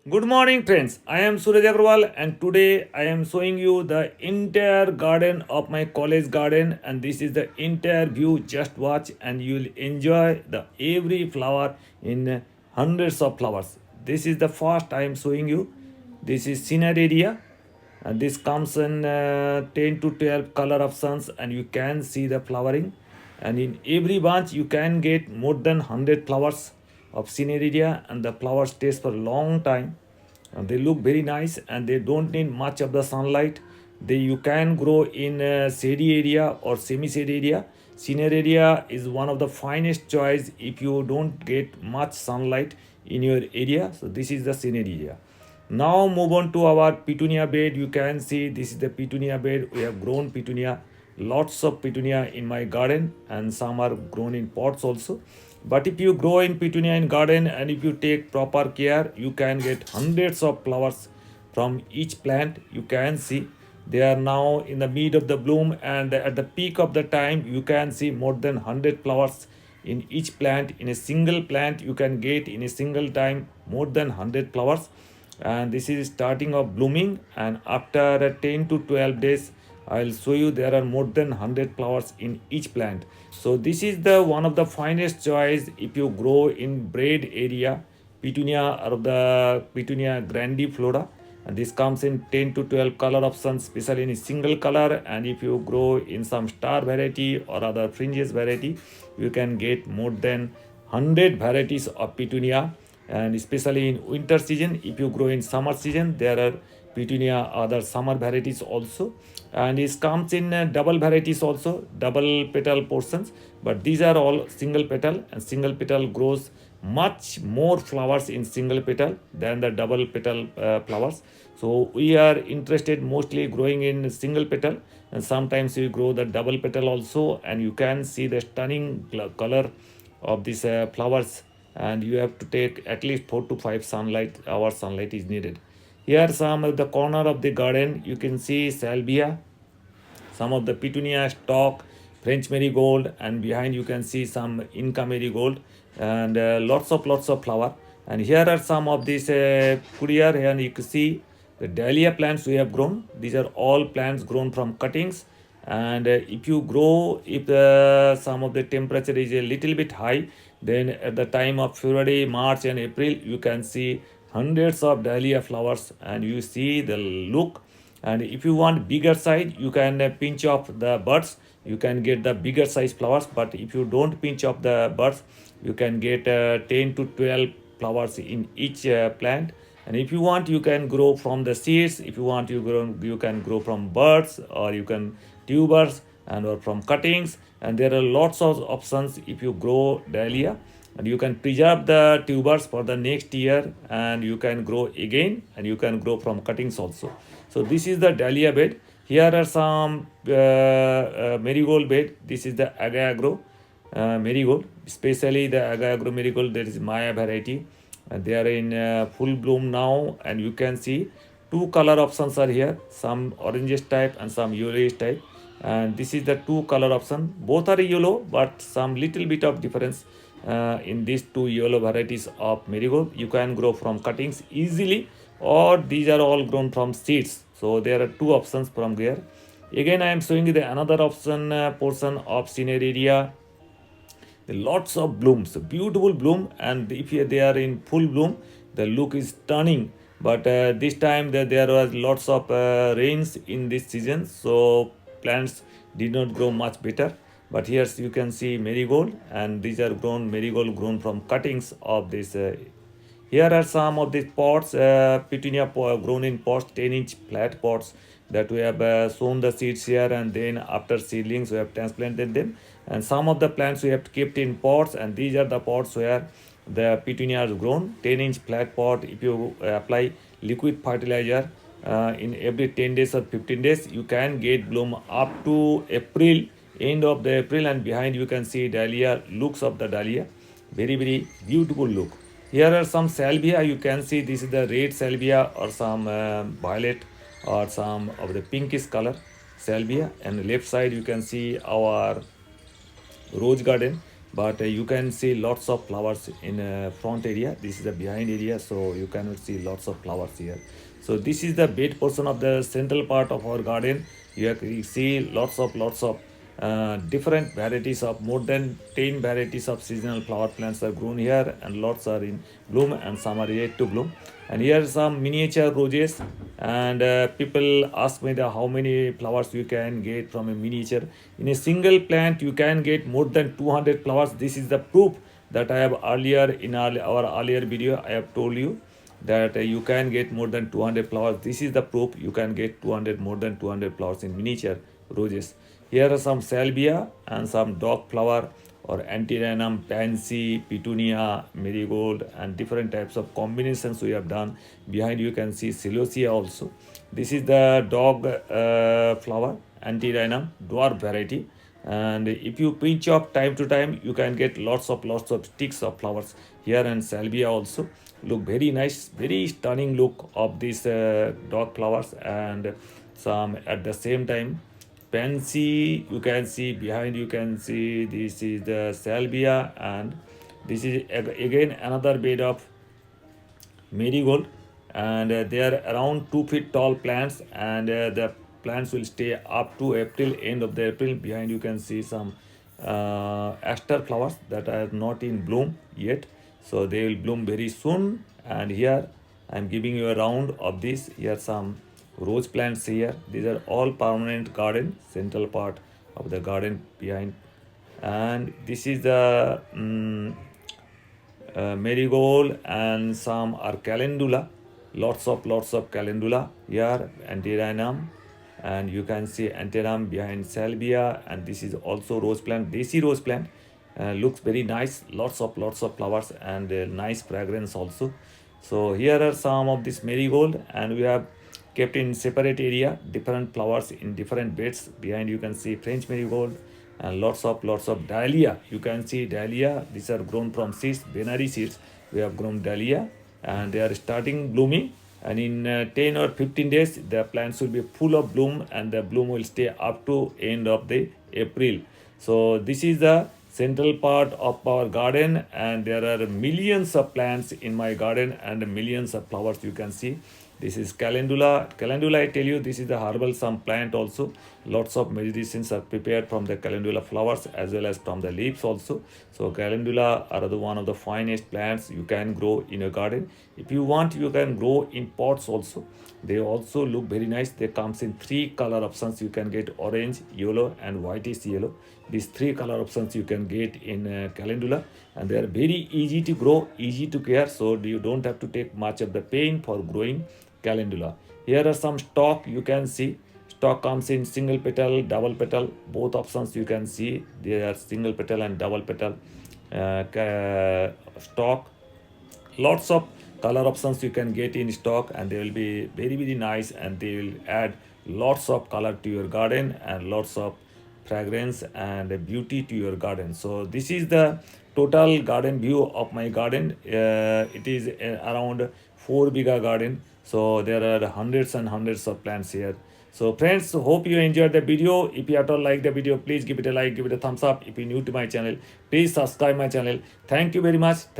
Good morning, friends. I am Suraj Agrawal, and today I am showing you the entire garden of my college garden. And this is the entire view. Just watch, and you'll enjoy the every flower in hundreds of flowers. This is the first I am showing you. This is scenery area, and this comes in 10 to 12 color options, and you can see the flowering. And in every bunch, you can get more than 100 flowers of sceneria, and the flowers stays for a long time, and they look very nice, and they don't need much of the sunlight. They you can grow in a shady area or semi shady area. Scenery area is one of the finest choice if you don't get much sunlight in your area. So this is the scenery area. Now move on to our petunia bed. You can see this is the petunia bed. We have grown petunia, lots of petunia in my garden, and some are grown in pots also. But if you grow in petunia in garden and if you take proper care, you can get hundreds of flowers from each plant. You can see they are now in the mid of the bloom, and at the peak of the time you can see more than 100 flowers in each plant. In a single plant you can get in a single time more than 100 flowers, and this is starting of blooming, and after 10 to 12 days I'll show you there are more than 100 flowers in each plant. So this is the one of the finest choice if you grow in braid area petunia or the petunia grandiflora, and this comes in 10 to 12 color options, especially in a single color. And if you grow in some star variety or other fringes variety, you can get more than 100 varieties of petunia. And especially in winter season, if you grow in summer season, there are petunia other summer varieties also, and it comes in double varieties also, double petal portions. But these are all single petal, and single petal grows much more flowers in single petal than the double petal flowers. So we are interested mostly growing in single petal, and sometimes we grow the double petal also, and you can see the stunning color of these flowers. And you have to take at least 4 to 5 sunlight hours sunlight is needed. Here some of the corner of the garden you can see salvia, some of the petunia stalk, French marigold, and behind you can see some Inca marigold, and lots of flower. And here are some of these courier. Here you can see the dahlia plants we have grown. These are all plants grown from cuttings. And if you grow, if some of the temperature is a little bit high, then at the time of February, March, and April, you can see hundreds of dahlia flowers, and you see the look. And if you want bigger size, you can pinch off the buds, you can get the bigger size flowers. But if you don't pinch off the buds, you can get 10 to 12 flowers in each plant. And if you want, you can grow from the seeds. If you want, you can grow from buds, or you can tubers, and or from cuttings. And there are lots of options if you grow dahlia, and you can preserve the tubers for the next year, and you can grow again, and you can grow from cuttings also. So this is the dahlia bed. Here are some marigold bed. This is the agagro marigold, especially the agagro marigold. There is Maya variety. They are in full bloom now, and you can see two color options are here, some oranges type and some yellowish type. And this is the two color option. Both are yellow, but some little bit of difference in these two yellow varieties of marigold. You can grow from cuttings easily, or these are all grown from seeds. So there are two options from there. Again, I am showing you the another option portion of scenery area. Lots of blooms, beautiful bloom, and if they are in full bloom, the look is stunning. But this time there was lots of rains in this season, so plants did not grow much better. But here you can see marigold, and these are grown marigold grown from cuttings of this. Here are some of these pots, petunia grown in pots, 10-inch flat pots that we have sown the seeds here, and then after seedlings we have transplanted them. And some of the plants we have kept in pots, and these are the pots where the petunia is grown. 10-inch flat pot. If you apply liquid fertilizer in every 10 days or 15 days, you can get bloom up to April, end of the April. And behind you can see dahlia, looks of the dahlia, very beautiful look. Here are some salvia. You can see this is the red salvia, or some violet, or some of the pinkish color salvia. And left side you can see our rose garden. but you can see lots of flowers in front area. This is the behind area, so you cannot see lots of flowers here. So this is the bed portion of the central part of our garden. You see lots of different varieties of more than 10 varieties of seasonal flower plants are grown here, and lots are in bloom and some are yet to bloom. And here are some miniature roses, and people ask me the how many flowers you can get from a miniature. In a single plant you can get more than 200 flowers. This is the proof that I have earlier in our earlier video I have told you that you can get more than 200 flowers. This is the proof you can get 200 more than 200 flowers in miniature roses. Here are some salvia and some dog flower or antirrhinum, pansy, petunia, marigold, and different types of combinations we have done. Behind you can see celosia also. This is the dog flower, antirrhinum, dwarf variety. And if you pinch off time to time, you can get lots of sticks of flowers here. And salvia also look very nice, very stunning look of these dog flowers. And some at the same time pansy, you can see behind, you can see this is the salvia, and this is again another bed of marigold. And they are around 2 feet tall plants, and the plants will stay up to April, end of the April. Behind you can see some aster flowers that are not in bloom yet, so they will bloom very soon. And here I am giving you a round of this. Here some rose plants here. These are all permanent garden, central part of the garden behind. And this is the marigold, and some are calendula, lots of calendula here, antirrhinum, and you can see antirrhinum behind salvia. And this is also rose plant, desi rose plant. Looks very nice, lots of flowers, and nice fragrance also. So here are some of this marigold, and we have kept in separate area different flowers in different beds. Behind you can see French marigold, and lots of dahlia. You can see dahlia, these are grown from seeds, Benari seeds. We have grown dahlia, and they are starting blooming, and in 10 or 15 days the plants will be full of bloom, and the bloom will stay up to end of the April. So this is the central part of our garden, and there are millions of plants in my garden and millions of flowers you can see. This is calendula. Calendula, I tell you, this is the herbal some plant also. Lots of medicines are prepared from the calendula flowers as well as from the leaves also. So calendula are the one of the finest plants you can grow in a garden. If you want, you can grow in pots also. They also look very nice. They comes in 3 color options. You can get orange, yellow, and whitish yellow. These 3 color options you can get in calendula, and they are very easy to grow, easy to care. So you don't have to take much of the pain for growing calendula. Here are some stalk. You can see stalk comes in single petal, double petal, both options you can see. They are single petal and double petal stalk. Lots of color options you can get in stock, and they will be very nice, and they will add lots of color to your garden and lots of fragrance and beauty to your garden. So this is the total garden view of my garden. It is around 4 bigger garden, so there are hundreds and hundreds of plants here. So friends, hope you enjoyed the video. If you at all like the video, please give it a like, give it a thumbs up. If you're new to my channel, please subscribe my channel. Thank you very much.